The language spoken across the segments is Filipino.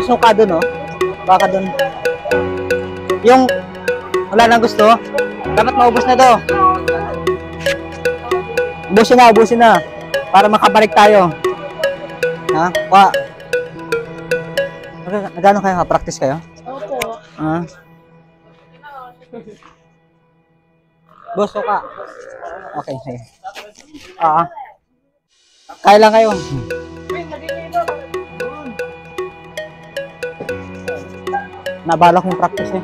Suka doon, oh. Baka doon. Yung wala nang gusto, dapat maubos na to. Ubusin na. Para makabalik tayo. Ha? Nagano kayo? Practice kayo? Opo. Ha? Boss, suka. Okay, sige. Kaya lang kayo. Nabalak yung practice eh.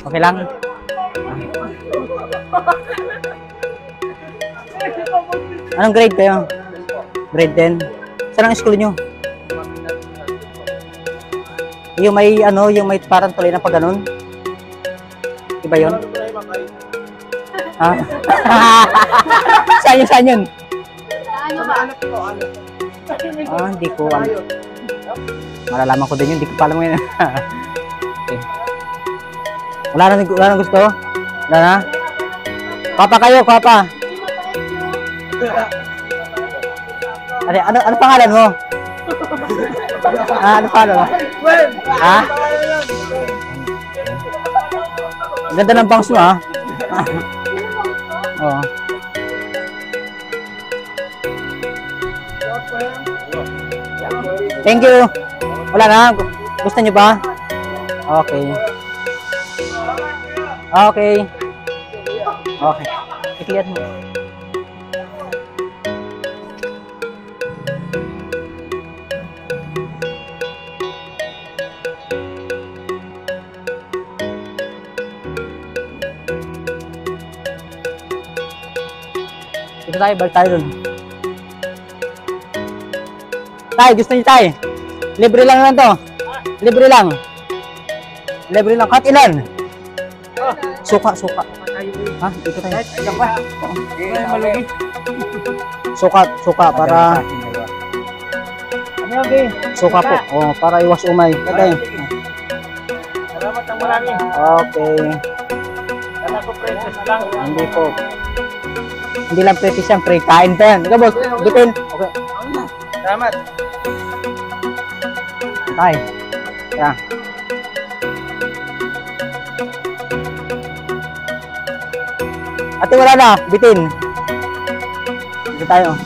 Okay lang. Anong grade kayo? Grade 10. Saan ang school nyo? Yung may yung may parang tuloy na pag ganun? Iba yun? Ha? Saan yun? Ano ba? Hindi ko alam. Malalaman ko din yun. Hindi ko pa alam yun. Okay. Wala na gusto? Wala na? Papa kayo, papa. Ano pangalan mo? Ano pangalan mo? Ha? Ganda ng bangs mo, ha? Oo. Thank you. Wala na? Gusto niyo ba? Okay. Okay. Okay. I-clear mo. Dito tayo, balik tayo dun. Tay, gusto niyo tay? Libre lang naman to. Libre lang. Libre lang. Kahit ilan? Suka. Ha? Dito tayo. Suka para... Suka po. Oh, para iwas umay. Tatay. Salamat ng marami. Okay. Kala ko princess lang. Hindi po. Hindi lang pretty siyang pre. Kain pa yan. Ika boss. Bitin. Okay. Salamat. Tay. Yan. Ate, wala na. Bitin. Dito tayo.